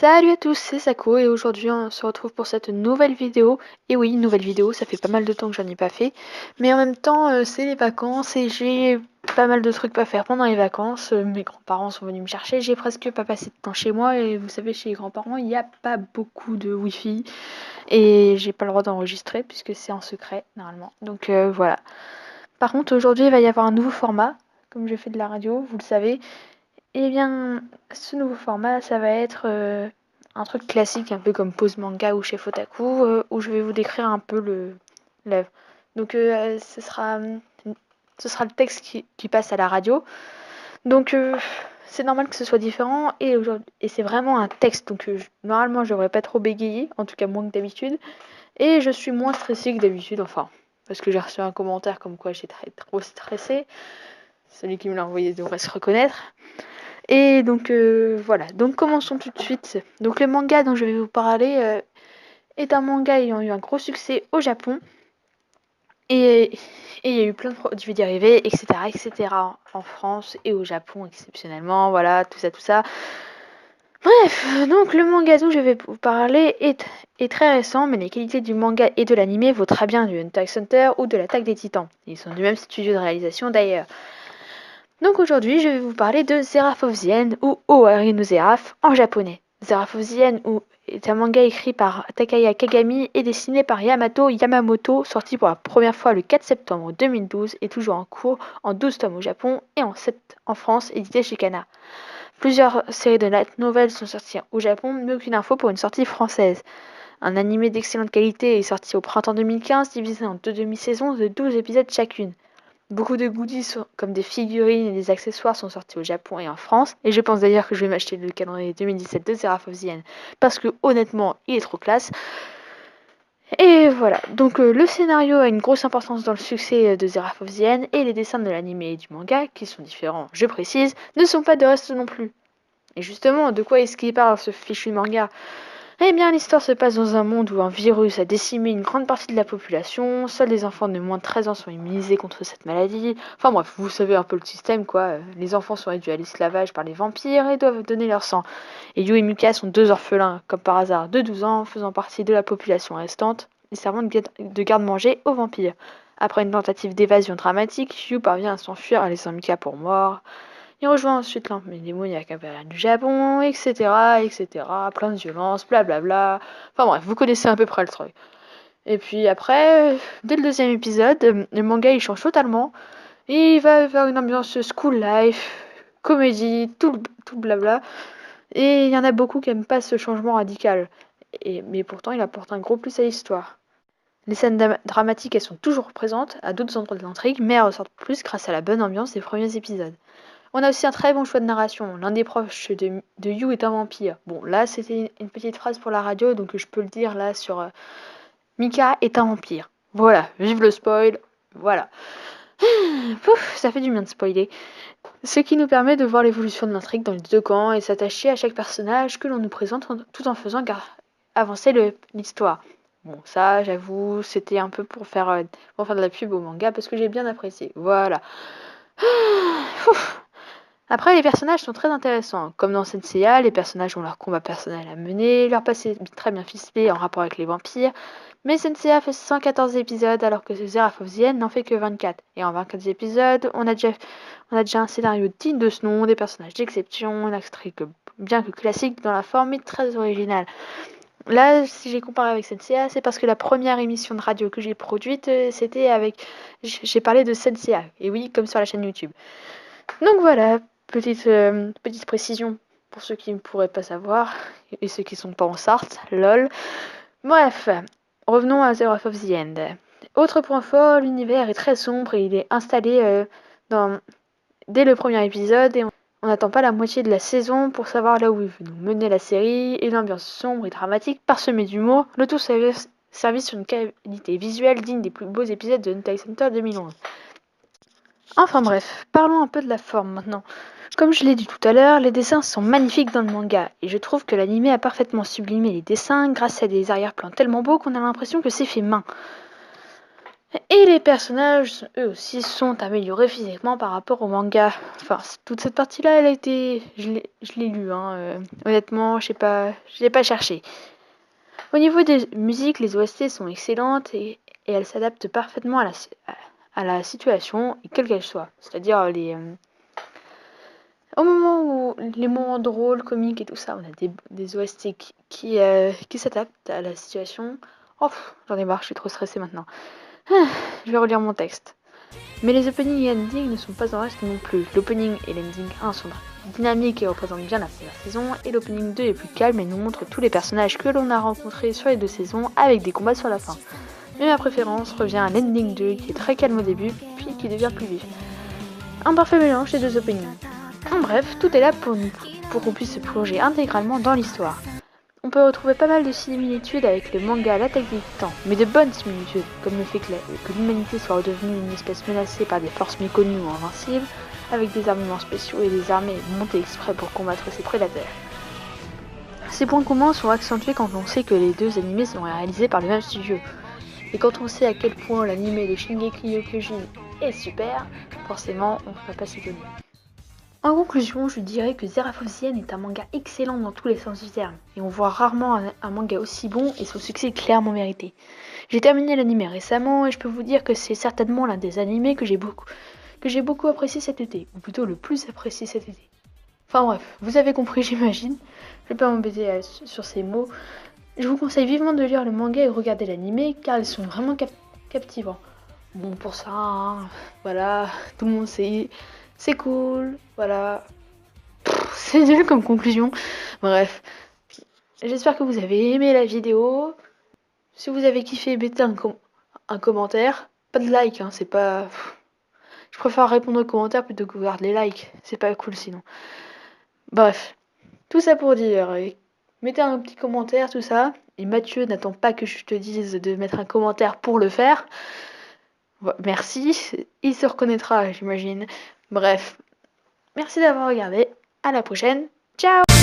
Salut à tous, c'est Sako et aujourd'hui on se retrouve pour cette nouvelle vidéo. Et oui, nouvelle vidéo, ça fait pas mal de temps que j'en ai pas fait. Mais en même temps, c'est les vacances et j'ai pas mal de trucs à faire pendant les vacances. Mes grands-parents sont venus me chercher, j'ai presque pas passé de temps chez moi et vous savez, chez les grands-parents, il n'y a pas beaucoup de wifi et j'ai pas le droit d'enregistrer puisque c'est en secret normalement. Donc voilà. Par contre, aujourd'hui, il va y avoir un nouveau format, comme je fais de la radio, vous le savez. Eh bien, ce nouveau format, ça va être un truc classique, un peu comme Pause Manga ou chez Fotaku, où je vais vous décrire un peu l'œuvre. Donc, ce sera le texte qui passe à la radio. Donc, c'est normal que ce soit différent et c'est vraiment un texte. Donc, normalement, je devrais pas trop bégayer, en tout cas moins que d'habitude. Et je suis moins stressée que d'habitude, enfin, parce que j'ai reçu un commentaire comme quoi j'étais trop stressée. Celui qui me l'a envoyé devrait se reconnaître. Et donc voilà, donc commençons tout de suite. Donc le manga dont je vais vous parler est un manga ayant eu un gros succès au Japon et il y a eu plein de produits dérivés, etc., etc. en France et au Japon exceptionnellement, voilà, tout ça, tout ça. Bref, donc le manga dont je vais vous parler est très récent, mais les qualités du manga et de l'anime vaut très bien du Hunter x Hunter ou de l'Attaque des Titans. Ils sont du même studio de réalisation d'ailleurs. Donc aujourd'hui, je vais vous parler de Seraph of the End ou Owari no Seraph en japonais. Seraph of the End est un manga écrit par Takaya Kagami et dessiné par Yamato Yamamoto, sorti pour la première fois le 4 septembre 2012 et toujours en cours en 12 tomes au Japon et en 7 en France, édité chez Kana. Plusieurs séries de light novels sont sorties au Japon, mais aucune info pour une sortie française. Un animé d'excellente qualité est sorti au printemps 2015, divisé en deux demi-saisons de 12 épisodes chacune. Beaucoup de goodies comme des figurines et des accessoires sont sortis au Japon et en France. Et je pense d'ailleurs que je vais m'acheter le calendrier 2017 de Seraph of the End parce que honnêtement, il est trop classe. Et voilà, donc le scénario a une grosse importance dans le succès de Seraph of the End et les dessins de l'anime et du manga, qui sont différents, je précise, ne sont pas de reste non plus. Et justement, de quoi est-ce qu'il parle ce fichu manga ? Eh bien, l'histoire se passe dans un monde où un virus a décimé une grande partie de la population. Seuls les enfants de moins de 13 ans sont immunisés contre cette maladie. Enfin bref, vous savez un peu le système quoi. Les enfants sont réduits à l'esclavage par les vampires et doivent donner leur sang. Et Yu et Mika sont deux orphelins, comme par hasard, de 12 ans, faisant partie de la population restante et servant de garde-manger aux vampires. Après une tentative d'évasion dramatique, Yu parvient à s'enfuir, laissant Mika pour mort. Il rejoint ensuite l'armée démoniaque impériale du Japon, etc., etc. Plein de violence, blablabla. Enfin bref, vous connaissez à peu près le truc. Et puis après, dès le deuxième épisode, le manga il change totalement. Et il va vers une ambiance school life, comédie, tout blabla. Et il y en a beaucoup qui n'aiment pas ce changement radical. Mais pourtant, il apporte un gros plus à l'histoire. Les scènes dramatiques, elles sont toujours présentes à d'autres endroits de l'intrigue, mais elles ressortent plus grâce à la bonne ambiance des premiers épisodes. On a aussi un très bon choix de narration. L'un des proches de Yu est un vampire. Bon, là, c'était une petite phrase pour la radio, donc je peux le dire là sur Mika est un vampire. Voilà, vive le spoil. Voilà. Pouf, ça fait du bien de spoiler. Ce qui nous permet de voir l'évolution de l'intrigue dans les deux camps et s'attacher à chaque personnage que l'on nous présente tout en faisant avancer l'histoire. Bon, ça, j'avoue, c'était un peu pour faire de la pub au manga parce que j'ai bien apprécié. Voilà. Ouf. Après, les personnages sont très intéressants. Comme dans Senseiya, les personnages ont leur combat personnel à mener, leur passé est très bien ficelé en rapport avec les vampires. Mais Senseiya fait 114 épisodes alors que Seraph of the End n'en fait que 24. Et en 24 épisodes, on a déjà un scénario digne de ce nom, des personnages d'exception, une intrigue bien que classique dans la forme mais très originale. Là, si j'ai comparé avec Senseiya, c'est parce que la première émission de radio que j'ai produite, c'était avec... J'ai parlé de Senseiya. Et oui, comme sur la chaîne YouTube. Donc voilà, petite précision pour ceux qui ne pourraient pas savoir et ceux qui sont pas en Sarthe, lol. Bref, revenons à Seraph of the End. Autre point fort, l'univers est très sombre et il est installé dès le premier épisode et on n'attend pas la moitié de la saison pour savoir là où il veut nous mener la série et l'ambiance sombre et dramatique parsemée d'humour, le tout servi sur une qualité visuelle digne des plus beaux épisodes de Hunter x Hunter 2011. Enfin bref, parlons un peu de la forme maintenant. Comme je l'ai dit tout à l'heure, les dessins sont magnifiques dans le manga, et je trouve que l'anime a parfaitement sublimé les dessins grâce à des arrière-plans tellement beaux qu'on a l'impression que c'est fait main. Et les personnages, eux aussi, sont améliorés physiquement par rapport au manga. Enfin, toute cette partie-là, elle a été, je l'ai lu, hein. Honnêtement, je l'ai pas cherché. Au niveau des musiques, les OST sont excellentes et elles s'adaptent parfaitement à la situation, quelle qu'elle soit. C'est-à-dire au moment où les moments drôles, comiques et tout ça, on a des OST qui s'adaptent à la situation. Oh, j'en ai marre, je suis trop stressée maintenant. Je vais relire mon texte. Mais les openings et endings ne sont pas en reste non plus. L'opening et l'ending 1 sont dynamiques et représentent bien la première saison, et l'opening 2 est plus calme et nous montre tous les personnages que l'on a rencontrés sur les deux saisons avec des combats sur la fin. Mais ma préférence revient à l'ending 2 qui est très calme au début, puis qui devient plus vif. Un parfait mélange des deux openings. En bref, tout est là pour qu'on puisse se plonger intégralement dans l'histoire. On peut retrouver pas mal de similitudes avec le manga L'attaque des titans, mais de bonnes similitudes, comme le fait que l'humanité soit redevenue une espèce menacée par des forces méconnues ou invincibles, avec des armements spéciaux et des armées montées exprès pour combattre ses prédateurs. Ces points communs sont accentués quand on sait que les deux animés sont réalisés par le même studio. Et quand on sait à quel point l'animé de Shingeki no Kyojin est super, forcément on ne va pas s'étonner. En conclusion, je dirais que Zeraphosienne est un manga excellent dans tous les sens du terme, et on voit rarement un manga aussi bon et son succès clairement mérité. J'ai terminé l'anime récemment et je peux vous dire que c'est certainement l'un des animés que j'ai beaucoup apprécié cet été, ou plutôt le plus apprécié cet été. Enfin bref, vous avez compris j'imagine, je vais pas m'embêter sur ces mots. Je vous conseille vivement de lire le manga et de regarder l'anime car ils sont vraiment captivants. Bon pour ça, hein, voilà, tout le monde sait, c'est cool, voilà. C'est nul comme conclusion. Bref, j'espère que vous avez aimé la vidéo. Si vous avez kiffé, mettez un commentaire. Pas de like, hein, c'est pas... Je préfère répondre aux commentaires plutôt que voir les likes. C'est pas cool sinon. Bref, tout ça pour dire, mettez un petit commentaire, tout ça. Et Mathieu n'attend pas que je te dise de mettre un commentaire pour le faire. Merci, il se reconnaîtra, j'imagine. Bref, merci d'avoir regardé. À la prochaine. Ciao!